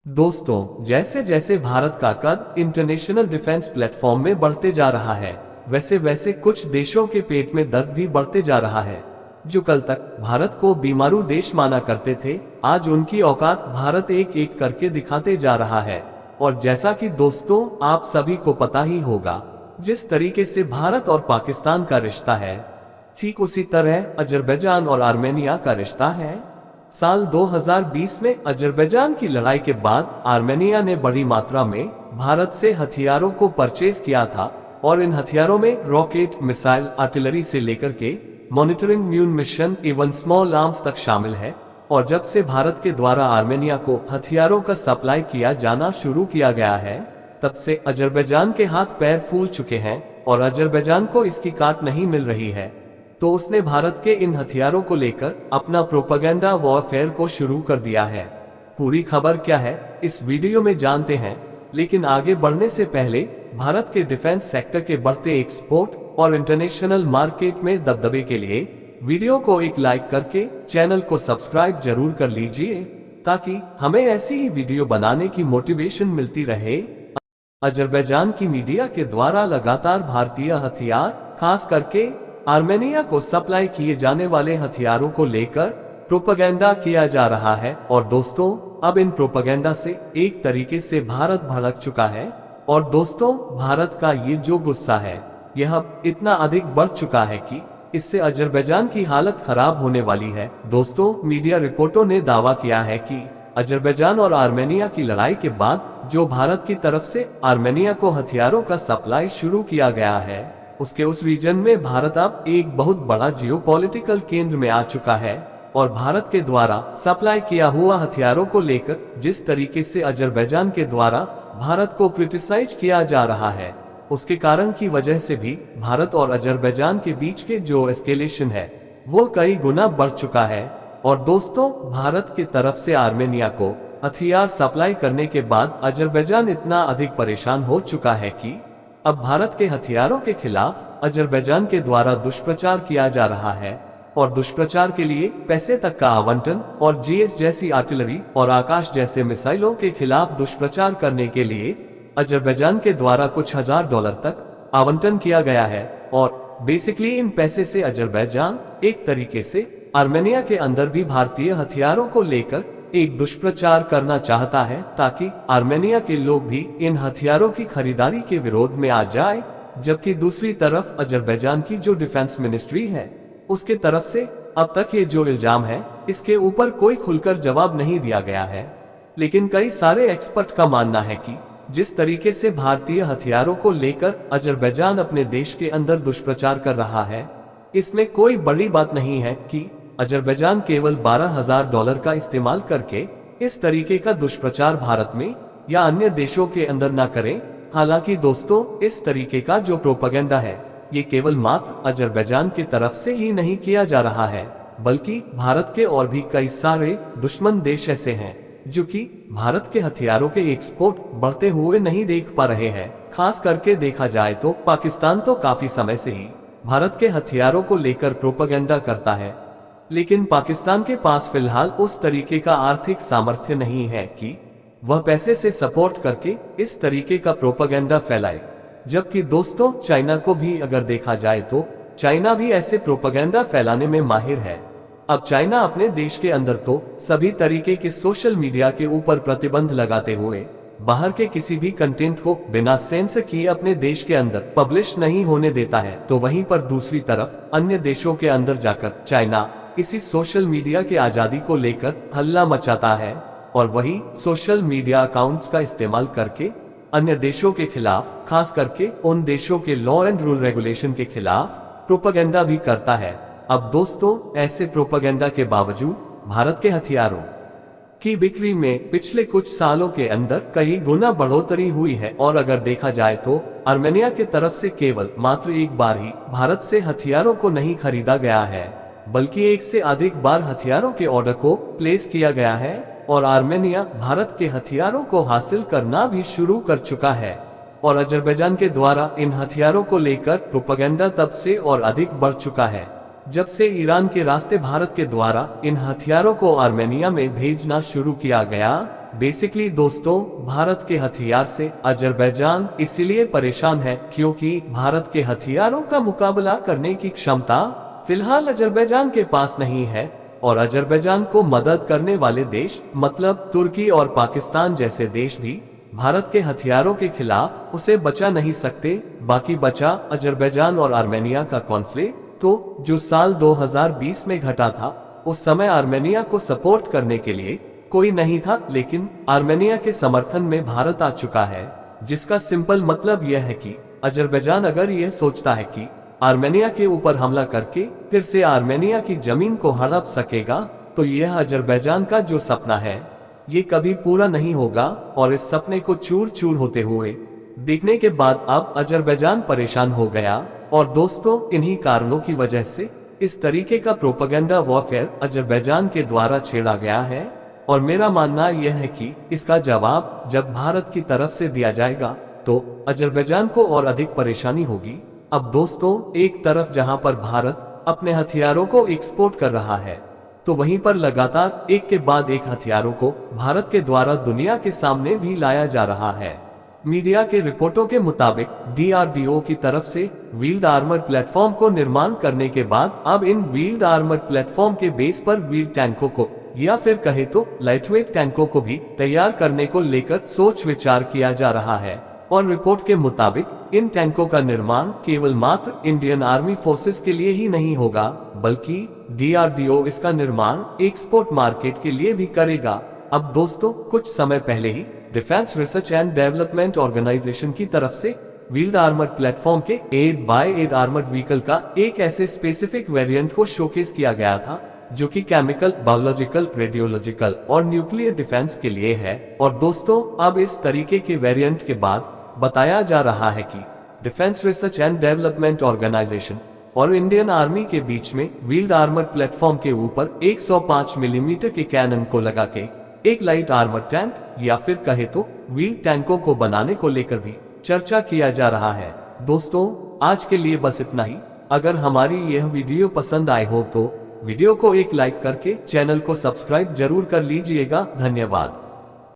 दोस्तों, जैसे जैसे भारत का कद इंटरनेशनल डिफेंस प्लेटफॉर्म में बढ़ते जा रहा है, वैसे वैसे कुछ देशों के पेट में दर्द भी बढ़ते जा रहा है। जो कल तक भारत को बीमारू देश माना करते थे, आज उनकी औकात भारत एक एक करके दिखाते जा रहा है। और जैसा कि दोस्तों आप सभी को पता ही होगा, जिस तरीके से भारत और पाकिस्तान का रिश्ता है, ठीक उसी तरह अजरबैजान और आर्मेनिया का रिश्ता है। साल 2020 में अजरबैजान की लड़ाई के बाद आर्मेनिया ने बड़ी मात्रा में भारत से हथियारों को परचेज किया था और इन हथियारों में रॉकेट, मिसाइल, आर्टिलरी से लेकर के मॉनिटरिंग म्यूनिशन एवं स्मॉल आर्म्स तक शामिल है। और जब से भारत के द्वारा आर्मेनिया को हथियारों का सप्लाई किया जाना शुरू किया गया है, तब से अजरबैजान के हाथ पैर फूल चुके हैं और अजरबैजान को इसकी काट नहीं मिल रही है। तो उसने भारत के इन हथियारों को लेकर अपना प्रोपेगेंडा वॉरफेयर को शुरू कर दिया है। पूरी खबर क्या है इस वीडियो में जानते हैं, लेकिन आगे बढ़ने से पहले भारत के डिफेंस सेक्टर के बढ़ते एक्सपोर्ट और इंटरनेशनल मार्केट में दबदबे के लिए वीडियो को एक लाइक करके चैनल को सब्सक्राइब जरूर कर लीजिए, ताकि हमें ऐसी ही वीडियो बनाने की मोटिवेशन मिलती रहे। अजरबैजान की मीडिया के द्वारा लगातार भारतीय हथियार, खास करके आर्मेनिया को सप्लाई किए जाने वाले हथियारों को लेकर प्रोपेगेंडा किया जा रहा है। और दोस्तों, अब इन प्रोपेगेंडा से एक तरीके से भारत भड़क चुका है। और दोस्तों, भारत का ये जो गुस्सा है, यह अब इतना अधिक बढ़ चुका है कि इससे अजरबैजान की हालत खराब होने वाली है। दोस्तों, मीडिया रिपोर्टों ने दावा किया है कि अजरबैजान और आर्मेनिया की लड़ाई के बाद जो भारत की तरफ से आर्मेनिया को हथियारों का सप्लाई शुरू किया गया है, उसके उस रीजन में भारत अब एक बहुत बड़ा जियोपॉलिटिकल केंद्र में आ चुका है। और भारत के द्वारा सप्लाई किया हुआ हथियारों को लेकर जिस तरीके से अजरबैजान के द्वारा भारत को क्रिटिसाइज किया जा रहा है, उसके कारण की वजह से भी भारत और अजरबैजान के बीच के जो एस्केलेशन है, वो कई गुना बढ़ चुका है। और दोस्तों, भारत की तरफ से आर्मेनिया को हथियार सप्लाई करने के बाद अजरबैजान इतना अधिक परेशान हो चुका है कि अब भारत के हथियारों के खिलाफ अजरबैजान के द्वारा दुष्प्रचार किया जा रहा है। और दुष्प्रचार के लिए पैसे तक का आवंटन और जीएस जैसी आर्टिलरी और आकाश जैसे मिसाइलों के खिलाफ दुष्प्रचार करने के लिए अजरबैजान के द्वारा कुछ $1000 तक आवंटन किया गया है। और बेसिकली इन पैसे से अजरबैजान एक तरीके से आर्मेनिया के अंदर भी भारतीय हथियारों को लेकर एक दुष्प्रचार करना चाहता है, ताकि आर्मेनिया के लोग भी इन हथियारों की खरीदारी के विरोध में आ जाए। जबकि दूसरी तरफ अजरबैजान की जो डिफेंस मिनिस्ट्री है, उसके तरफ से अब तक ये जो इल्जाम है, इसके ऊपर कोई खुलकर जवाब नहीं दिया गया है। लेकिन कई सारे एक्सपर्ट का मानना है कि जिस तरीके से भारतीय हथियारों को लेकर अजरबैजान अपने देश के अंदर दुष्प्रचार कर रहा है, इसमें कोई बड़ी बात नहीं है कि अजरबैजान केवल $12,000 का इस्तेमाल करके इस तरीके का दुष्प्रचार भारत में या अन्य देशों के अंदर न करें। हालांकि दोस्तों, इस तरीके का जो प्रोपेगेंडा है, ये केवल मात्र अजरबैजान की तरफ से ही नहीं किया जा रहा है, बल्कि भारत के और भी कई सारे दुश्मन देश ऐसे हैं जो कि भारत के हथियारों के एक्सपोर्ट बढ़ते हुए नहीं देख पा रहे हैं। खास करके देखा जाए तो पाकिस्तान तो काफी समय से ही भारत के हथियारों को लेकर प्रोपेगेंडा करता है, लेकिन पाकिस्तान के पास फिलहाल उस तरीके का आर्थिक सामर्थ्य नहीं है कि वह पैसे से सपोर्ट करके इस तरीके का प्रोपेगेंडा फैलाए। जबकि दोस्तों, चाइना को भी अगर देखा जाए तो चाइना भी ऐसे प्रोपेगेंडा फैलाने में माहिर है। अब चाइना अपने देश के अंदर तो सभी तरीके के सोशल मीडिया के ऊपर प्रतिबंध लगाते हुए बाहर के किसी भी कंटेंट को बिना सेंसर किए अपने देश के अंदर पब्लिश नहीं होने देता है, तो वहीं पर दूसरी तरफ अन्य देशों के अंदर जाकर चाइना इसी सोशल मीडिया की आजादी को लेकर हल्ला मचाता है। और वही सोशल मीडिया अकाउंट्स का इस्तेमाल करके अन्य देशों के खिलाफ, खास करके उन देशों के लॉ एंड रूल रेगुलेशन के खिलाफ प्रोपेगेंडा भी करता है। अब दोस्तों, ऐसे प्रोपेगेंडा के बावजूद भारत के हथियारों की बिक्री में पिछले कुछ सालों के अंदर कई गुना बढ़ोतरी हुई है। और अगर देखा जाए तो आर्मेनिया की तरफ से केवल मात्र एक बार ही भारत से हथियारों को नहीं खरीदा गया है, बल्कि एक से अधिक बार हथियारों के ऑर्डर को प्लेस किया गया है। और आर्मेनिया भारत के हथियारों को हासिल करना भी शुरू कर चुका है। और अजरबैजान के द्वारा इन हथियारों को लेकर प्रोपेगेंडा तब से और अधिक बढ़ चुका है, जब से ईरान के रास्ते भारत के द्वारा इन हथियारों को आर्मेनिया में भेजना शुरू किया गया। बेसिकली दोस्तों, भारत के हथियार से अजरबैजान इसलिए परेशान है क्योंकि भारत के हथियारों का मुकाबला करने की क्षमता फिलहाल अजरबैजान के पास नहीं है, और अजरबैजान को मदद करने वाले देश मतलब तुर्की और पाकिस्तान जैसे देश भी भारत के हथियारों के खिलाफ उसे बचा नहीं सकते। बाकी बचा अजरबैजान और आर्मेनिया का कॉन्फ्लिक्ट, तो जो साल 2020 में घटा था, उस समय आर्मेनिया को सपोर्ट करने के लिए कोई नहीं था, लेकिन आर्मेनिया के समर्थन में भारत आ चुका है, जिसका सिंपल मतलब यह है कि अजरबैजान अगर यह सोचता है कि आर्मेनिया के ऊपर हमला करके फिर से आर्मेनिया की जमीन को हड़प सकेगा, तो यह अजरबैजान का जो सपना है ये कभी पूरा नहीं होगा, और इस सपने को चूर चूर होते हुए देखने के बाद अब अजरबैजान परेशान हो गया। और दोस्तों, इन्हीं कारणों की वजह से इस तरीके का प्रोपेगेंडा वॉरफेयर अजरबैजान के द्वारा छेड़ा गया है, और मेरा मानना यह है कि इसका जवाब जब भारत की तरफ से दिया जाएगा तो अजरबैजान को और अधिक परेशानी होगी। अब दोस्तों, एक तरफ जहां पर भारत अपने हथियारों को एक्सपोर्ट कर रहा है, तो वहीं पर लगातार एक के बाद एक हथियारों को भारत के द्वारा दुनिया के सामने भी लाया जा रहा है। मीडिया के रिपोर्टों के मुताबिक DRDO की तरफ से व्हील्ड आर्मर्ड प्लेटफॉर्म को निर्माण करने के बाद अब इन व्हील्ड आर्मर्ड प्लेटफॉर्म के बेस पर व्हील्ड टैंकों को या फिर कहे तो लाइटवेट टैंकों को भी तैयार करने को लेकर सोच विचार किया जा रहा है। और रिपोर्ट के मुताबिक इन टैंकों का निर्माण केवल मात्र इंडियन आर्मी फोर्सेस के लिए ही नहीं होगा, बल्कि DRDO इसका निर्माण एक्सपोर्ट मार्केट के लिए भी करेगा। अब दोस्तों, कुछ समय पहले ही defence research and development organisation की तरफ से व्हील्ड आर्मर्ड प्लेटफॉर्म के 8x8 आर्मर्ड व्हीकल का एक ऐसे स्पेसिफिक वेरिएंट को शोकेस किया गया था जो कि केमिकल, बायोलॉजिकल, रेडियोलॉजिकल और न्यूक्लियर डिफेंस के लिए है। और दोस्तों, अब इस तरीके के वेरिएंट के बाद बताया जा रहा है कि defence research and development organisation और इंडियन आर्मी के बीच में व्हील्ड आर्मर्ड प्लेटफॉर्म के ऊपर 105 मिलीमीटर के कैनन को लगा के एक लाइट आर्मर्ड टैंक या फिर कहे तो व्हील्ड टैंकों को बनाने को लेकर भी चर्चा किया जा रहा है। दोस्तों, आज के लिए बस इतना ही। अगर हमारी यह वीडियो पसंद आए हो तो वीडियो को एक लाइक करके चैनल को सब्सक्राइब जरूर कर लीजिएगा। धन्यवाद।